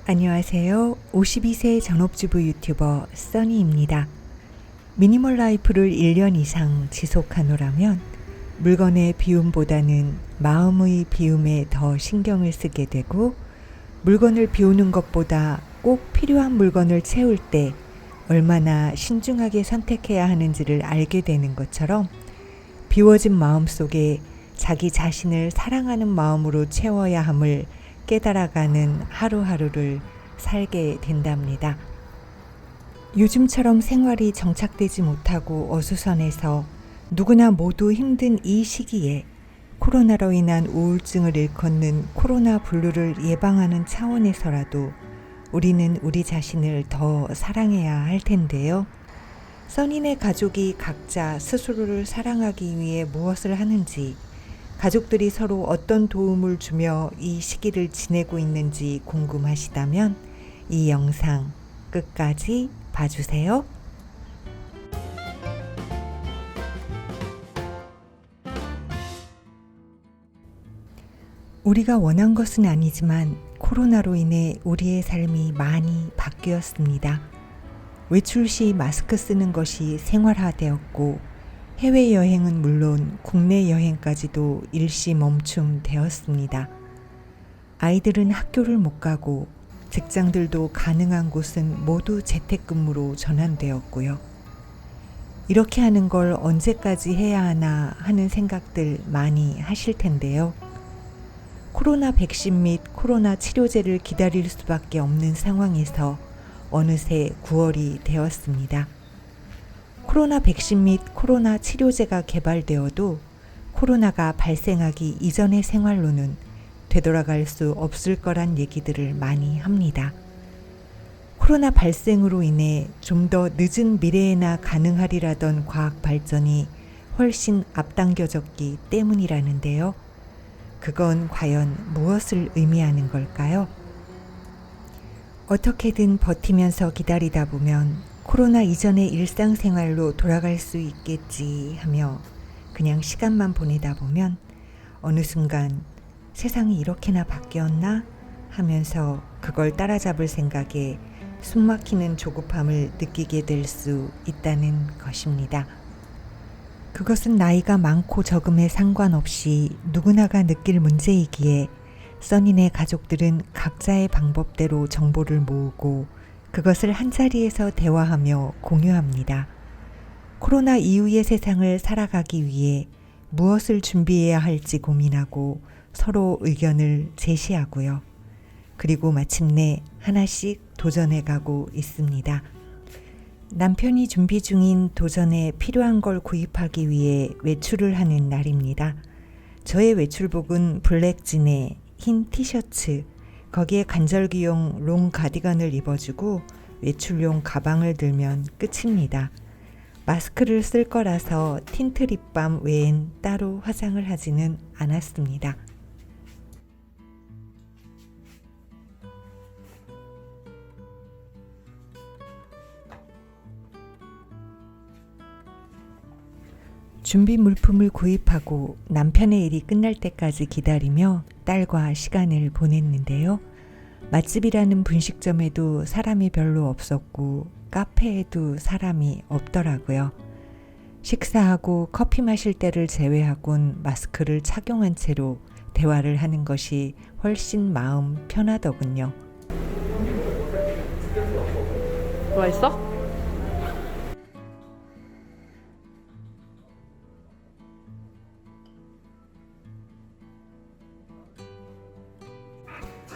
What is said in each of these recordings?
안녕하세요. 52세 전업주부 유튜버 써니입니다. 미니멀 라이프를 1년 이상 지속하노라면 물건의 비움보다는 마음의 비움에 더 신경을 쓰게 되고, 물건을 비우는 것보다 꼭 필요한 물건을 채울 때 얼마나 신중하게 선택해야 하는지를 알게 되는 것처럼, 비워진 마음 속에 자기 자신을 사랑하는 마음으로 채워야 함을 깨달아가는 하루하루를 살게 된답니다. 요즘처럼 생활이 정착되지 못하고 어수선해서 누구나 모두 힘든 이 시기에 코로나로 인한 우울증을 일컫는 코로나 블루를 예방하는 차원에서라도 우리는 우리 자신을 더 사랑해야 할 텐데요. 써니네 가족이 각자 스스로를 사랑하기 위해 무엇을 하는지, 가족들이 서로 어떤 도움을 주며 이 시기를 지내고 있는지 궁금하시다면 이 영상 끝까지 봐주세요. 우리가 원한 것은 아니지만 코로나로 인해 우리의 삶이 많이 바뀌었습니다. 외출 시 마스크 쓰는 것이 생활화되었고, 해외여행은 물론 국내 여행까지도 일시 멈춤되었습니다. 아이들은 학교를 못 가고 직장들도 가능한 곳은 모두 재택근무로 전환되었고요. 이렇게 하는 걸 언제까지 해야 하나 하는 생각들 많이 하실 텐데요. 코로나 백신 및 코로나 치료제를 기다릴 수밖에 없는 상황에서 어느새 9월이 되었습니다. 코로나 백신 및 코로나 치료제가 개발되어도 코로나가 발생하기 이전의 생활로는 되돌아갈 수 없을 거란 얘기들을 많이 합니다. 코로나 발생으로 인해 좀 더 늦은 미래에나 가능하리라던 과학 발전이 훨씬 앞당겨졌기 때문이라는데요. 그건 과연 무엇을 의미하는 걸까요? 어떻게든 버티면서 기다리다 보면 코로나 이전의 일상생활로 돌아갈 수 있겠지 하며 그냥 시간만 보내다 보면 어느 순간 세상이 이렇게나 바뀌었나 하면서 그걸 따라잡을 생각에 숨막히는 조급함을 느끼게 될 수 있다는 것입니다. 그것은 나이가 많고 적음에 상관없이 누구나가 느낄 문제이기에 써니네 가족들은 각자의 방법대로 정보를 모으고 그것을 한자리에서 대화하며 공유합니다. 코로나 이후의 세상을 살아가기 위해 무엇을 준비해야 할지 고민하고 서로 의견을 제시하고요. 그리고 마침내 하나씩 도전해가고 있습니다. 남편이 준비 중인 도전에 필요한 걸 구입하기 위해 외출을 하는 날입니다. 저의 외출복은 블랙진에 흰 티셔츠, 거기에 간절기용 롱 가디건을 입어주고 외출용 가방을 들면 끝입니다. 마스크를 쓸 거라서 틴트 립밤 외엔 따로 화장을 하지는 않았습니다. 준비 물품을 구입하고 남편의 일이 끝날 때까지 기다리며 딸과 시간을 보냈는데요. 맛집이라는 분식점에도 사람이 별로 없었고 카페에도 사람이 없더라고요. 식사하고 커피 마실 때를 제외하곤 마스크를 착용한 채로 대화를 하는 것이 훨씬 마음 편하더군요. 맛있어?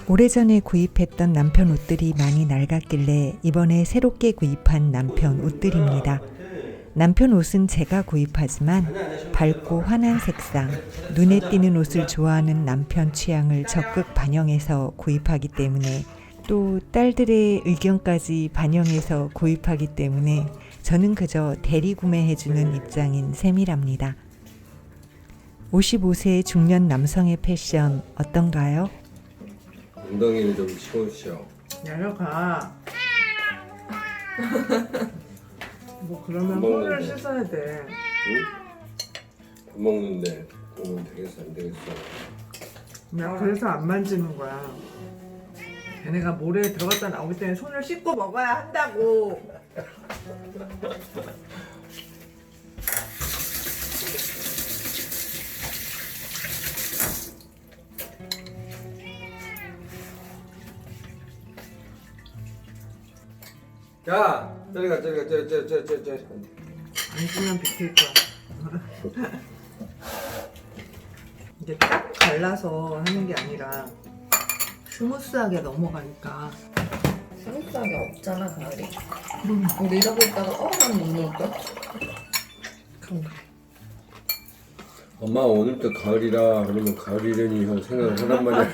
오래전에 구입했던 남편 옷들이 많이 낡았길래 이번에 새롭게 구입한 남편 옷들입니다. 남편 옷은 제가 구입하지만 밝고 환한 색상, 눈에 띄는 옷을 좋아하는 남편 취향을 적극 반영해서 구입하기 때문에, 또 딸들의 의견까지 반영해서 구입하기 때문에 저는 그저 대리 구매해주는 입장인 셈이랍니다. 55세 중년 남성의 패션 어떤가요? 엉덩이를 좀 치우시오. 내려가. 뭐 그러면 밥 손을 먹는데. 씻어야 돼. 응? 밥 먹는데 되겠어 안 되겠어? 나 그래서 안 만지는 거야. 걔네가 모래에 들어갔다 나올 때는 손을 씻고 먹어야 한다고. 야, 저리 가. 안 쓰면 비킬 거야. 이제 딱 갈라서 하는 게 아니라 스무스하게 넘어가니까. 스무스하게 없잖아 가을이. 우리 이러고 있다가 난 눈 올까? 그런가. 엄마 오늘부터 가을이라 그러면 가을이려니 형 생각을 하란 말이야.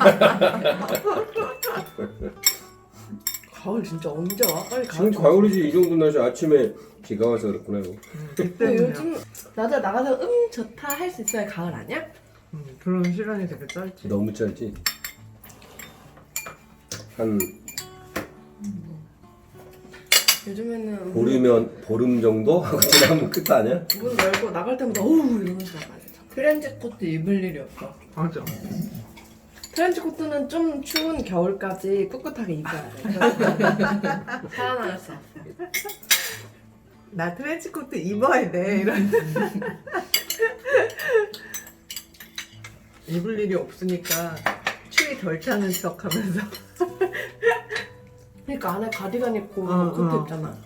가을 진짜 언제 와? 빨리 지금 좀 가을이지. 이 정도 날씨 아침에 비가 와서 그렇구나 이거. 근데 그때문이야. 요즘 낮에 나가서 좋다 할 수 있어야 가을 아니야? 그런 시간이 되게 짧지. 너무 짧지. 한 요즘에는 보름 정도 하고 지나면 끝 아니야? 문 열고 나갈 때마다 어우 이러면서 나가야 돼. 트렌치 코트 입을 일이 없어. 맞아. 트렌치 코트는 좀 추운 겨울까지 꿋꿋하게 입어야 돼. 살아남았어. 나 트렌치코트 입어야 돼. 이런. 입을 일이 없으니까 추위 덜 타는 척 하면서. 그러니까 안에 가디건 입고 코트 입잖아.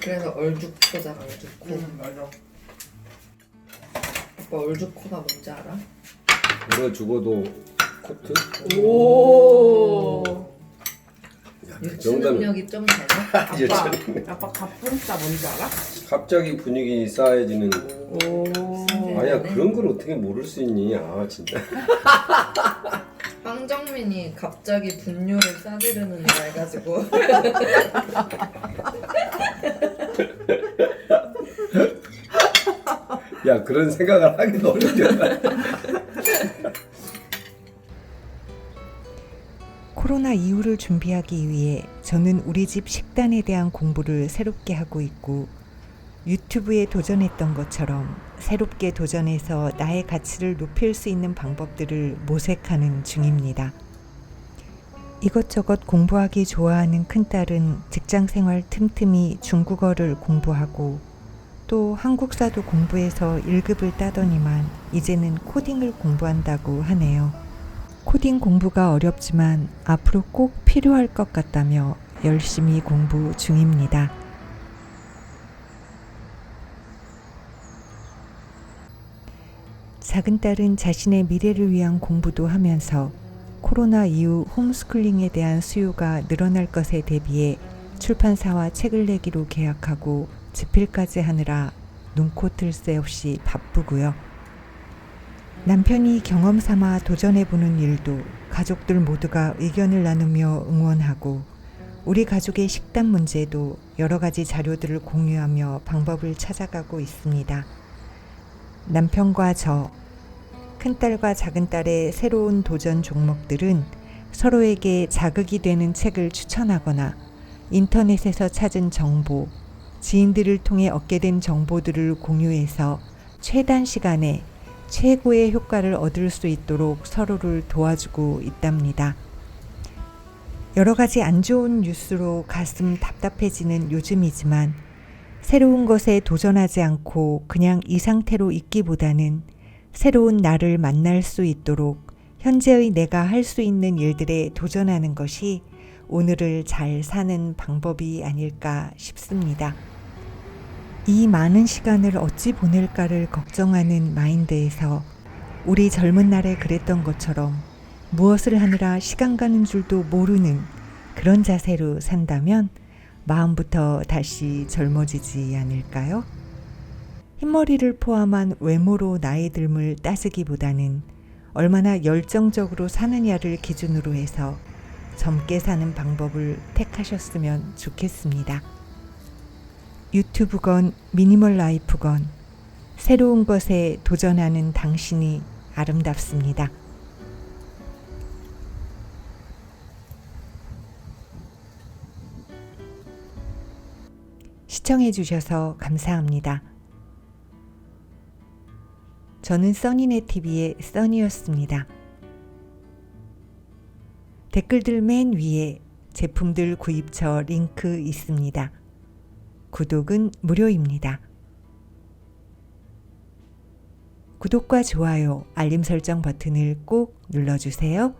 그래서 얼죽코잖아 얼죽코. 맞아. 오빠 얼죽코가 뭔지 알아? 이거 죽어도 코트? 오. 야, 유추 능력이 좀 되나? 이제 아빠, 좀- 아빠 가뿐싸 뭔지 알아? 갑자기 분위기 싸해지는. 오. 아야 그런 걸 어떻게 모를 수 있니? 아 진짜. 황정민이 갑자기 분뇨를 싸지르는 거 해가지고 야 그런 생각을 하기도 어렵잖아. 코로나 이후를 준비하기 위해 저는 우리 집 식단에 대한 공부를 새롭게 하고 있고 유튜브에 도전했던 것처럼 새롭게 도전해서 나의 가치를 높일 수 있는 방법들을 모색하는 중입니다. 이것저것 공부하기 좋아하는 큰딸은 직장생활 틈틈이 중국어를 공부하고 또 한국사도 공부해서 1급을 따더니만 이제는 코딩을 공부한다고 하네요. 코딩 공부가 어렵지만 앞으로 꼭 필요할 것 같다며 열심히 공부 중입니다. 작은 딸은 자신의 미래를 위한 공부도 하면서 코로나 이후 홈스쿨링에 대한 수요가 늘어날 것에 대비해 출판사와 책을 내기로 계약하고 집필까지 하느라 눈코 뜰 새 없이 바쁘고요. 남편이 경험 삼아 도전해보는 일도 가족들 모두가 의견을 나누며 응원하고 우리 가족의 식단 문제도 여러 가지 자료들을 공유하며 방법을 찾아가고 있습니다. 남편과 저, 큰딸과 작은딸의 새로운 도전 종목들은 서로에게 자극이 되는 책을 추천하거나 인터넷에서 찾은 정보, 지인들을 통해 얻게 된 정보들을 공유해서 최단 시간에 최고의 효과를 얻을 수 있도록 서로를 도와주고 있답니다. 여러 가지 안 좋은 뉴스로 가슴 답답해지는 요즘이지만 새로운 것에 도전하지 않고 그냥 이 상태로 있기보다는 새로운 나를 만날 수 있도록 현재의 내가 할 수 있는 일들에 도전하는 것이 오늘을 잘 사는 방법이 아닐까 싶습니다. 이 많은 시간을 어찌 보낼까를 걱정하는 마인드에서 우리 젊은 날에 그랬던 것처럼 무엇을 하느라 시간 가는 줄도 모르는 그런 자세로 산다면 마음부터 다시 젊어지지 않을까요? 흰머리를 포함한 외모로 나이 듦을 따지기보다는 얼마나 열정적으로 사느냐를 기준으로 해서 젊게 사는 방법을 택하셨으면 좋겠습니다. 유튜브건 미니멀 라이프건 새로운 것에 도전하는 당신이 아름답습니다. 시청해 주셔서 감사합니다. 저는 써니네 TV의 써니였습니다. 댓글들 맨 위에 제품들 구입처 링크 있습니다. 구독은 무료입니다. 구독과 좋아요, 알림 설정 버튼을 꼭 눌러주세요.